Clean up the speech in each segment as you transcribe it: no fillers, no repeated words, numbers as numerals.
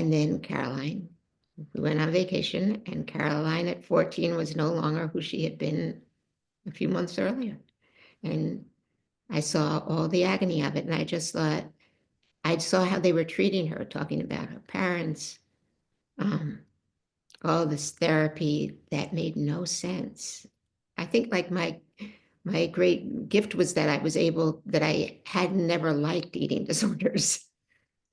And then Caroline, we went on vacation, and Caroline at 14 was no longer who she had been a few months earlier. And I saw all the agony of it. And I just thought, I saw how they were treating her, talking about her parents, all this therapy that made no sense. I think like my great gift was that I had never liked eating disorders.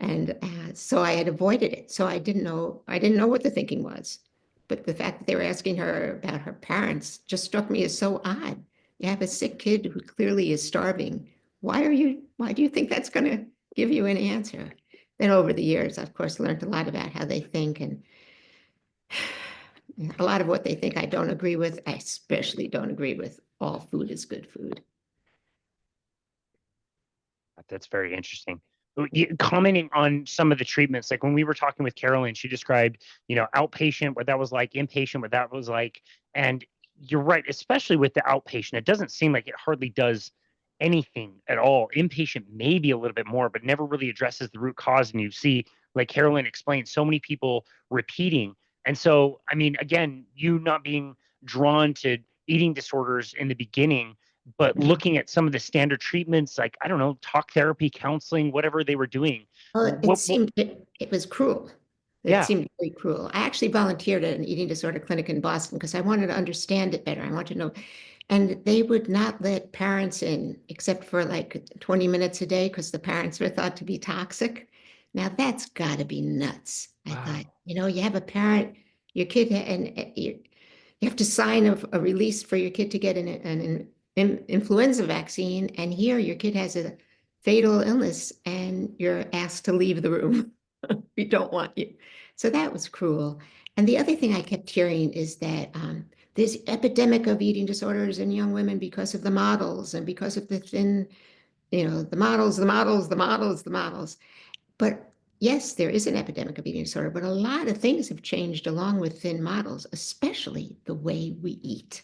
And so I had avoided it. So I didn't know what the thinking was. But the fact that they were asking her about her parents just struck me as so odd. You have a sick kid who clearly is starving. Why do you think that's going to give you an answer? Then over the years, I, of course, learned a lot about how they think, and a lot of what they think I don't agree with. I especially don't agree with all food is good food. That's very interesting. Commenting on some of the treatments, like when we were talking with Carolyn, she described, outpatient, what that was like, inpatient, what that was like. And you're right, especially with the outpatient, it doesn't seem like it hardly does anything at all. Inpatient maybe a little bit more, but never really addresses the root cause. And you see, like Carolyn explained, so many people repeating. And so, I mean, again, you not being drawn to eating disorders in the beginning, but looking at some of the standard treatments, like, I don't know, talk therapy, counseling, whatever they were doing. Well, it was cruel. It Yeah. seemed very cruel. I actually volunteered at an eating disorder clinic in Boston because I wanted to understand it better. I wanted to know. And they would not let parents in except for like 20 minutes a day because the parents were thought to be toxic. Now that's got to be nuts. I Wow. thought, you have a parent, your kid, and you have to sign a release for your kid to get an influenza vaccine. And here your kid has a fatal illness and you're asked to leave the room. We don't want you. So that was cruel. And the other thing I kept hearing is that this epidemic of eating disorders in young women because of the models and because of the thin, the models. But yes, there is an epidemic of eating disorder, but a lot of things have changed along with thin models, especially the way we eat.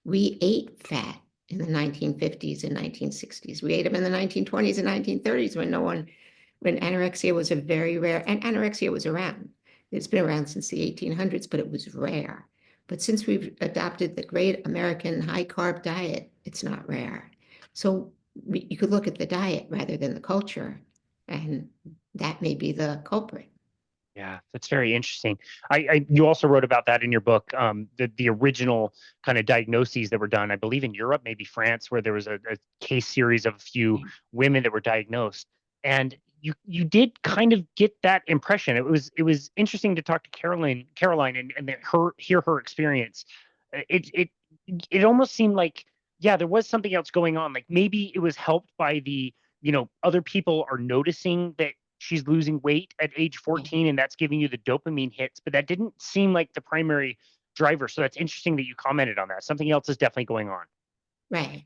We ate fat in the 1950s and 1960s. We ate them in the 1920s and 1930s when anorexia was a very rare, and anorexia was around. It's been around since the 1800s, but it was rare. But since we've adopted the great American high carb diet, it's not rare. So you could look at the diet rather than the culture, and that may be the culprit. Yeah, that's very interesting. You also wrote about that in your book, the original kind of diagnoses that were done, I believe in Europe, maybe France, where there was a case series of a few women that were diagnosed. And you did kind of get that impression. It was interesting to talk to Caroline and hear her experience. It almost seemed like, yeah, there was something else going on. Like maybe it was helped by the, other people are noticing that she's losing weight at age 14 and that's giving you the dopamine hits, but that didn't seem like the primary driver. So that's interesting that you commented on that. Something else is definitely going on. Right.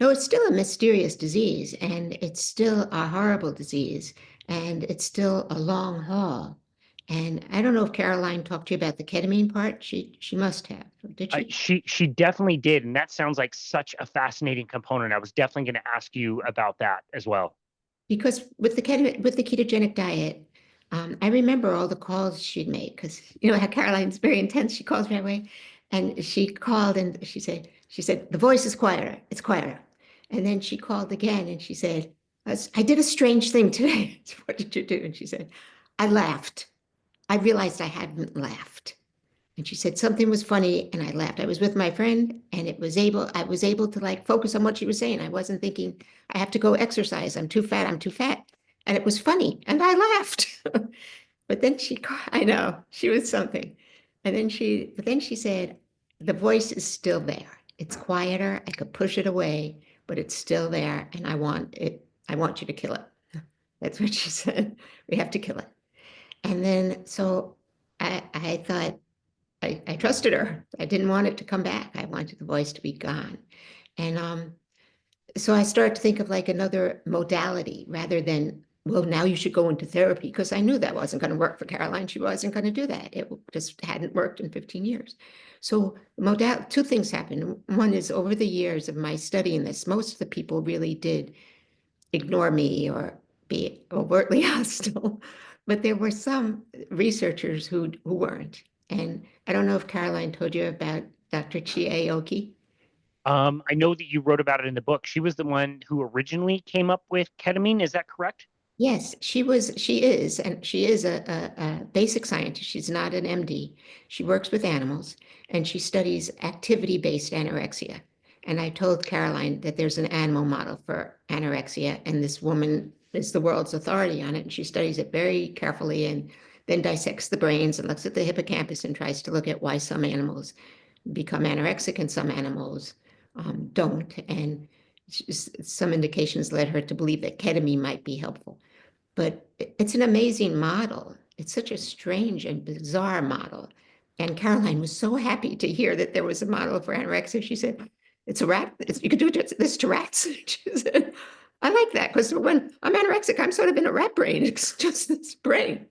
No, it's still a mysterious disease, and it's still a horrible disease, and it's still a long haul. And I don't know if Caroline talked to you about the ketamine part. She must have. Did she? She definitely did, and that sounds like such a fascinating component. I was definitely going to ask you about that as well. Because with the ketogenic diet, I remember all the calls she'd make because how Caroline's very intense. She calls right away, and she called and she said the voice is quieter. It's quieter, and then she called again and she said, I did a strange thing today. What did you do? And she said, I laughed. I realized I hadn't laughed. And she said something was funny and I laughed. I was with my friend and I was able to like focus on what she was saying. I wasn't thinking I have to go exercise. I'm too fat. I'm too fat. And it was funny and I laughed. But then I know she was something. But then she said, the voice is still there. It's quieter. I could push it away, but it's still there. And I want you to kill it. That's what she said. We have to kill it. And then, so I thought, I trusted her. I didn't want it to come back. I wanted the voice to be gone. And so I started to think of like another modality rather than, well, now you should go into therapy, because I knew that wasn't going to work for Caroline. She wasn't going to do that. It just hadn't worked in 15 years. So two things happened. One is over the years of my studying this, most of the people really did ignore me or be overtly hostile. but there were some researchers who weren't. And I don't know if Caroline told you about Dr. Chie Oki. I know that you wrote about it in the book. She was the one who originally came up with ketamine. Is that correct? Yes, she is a basic scientist. She's not an MD. She works with animals and she studies activity-based anorexia. And I told Caroline that there's an animal model for anorexia, and this woman is the world's authority on it. And she studies it very carefully and then dissects the brains and looks at the hippocampus and tries to look at why some animals become anorexic and some animals don't. And some indications led her to believe that ketamine might be helpful. But it's an amazing model. It's such a strange and bizarre model. And Caroline was so happy to hear that there was a model for anorexia. She said, it's a rat. You could do this to rats. She said, I like that because when I'm anorexic, I'm sort of in a rat brain. It's just this brain.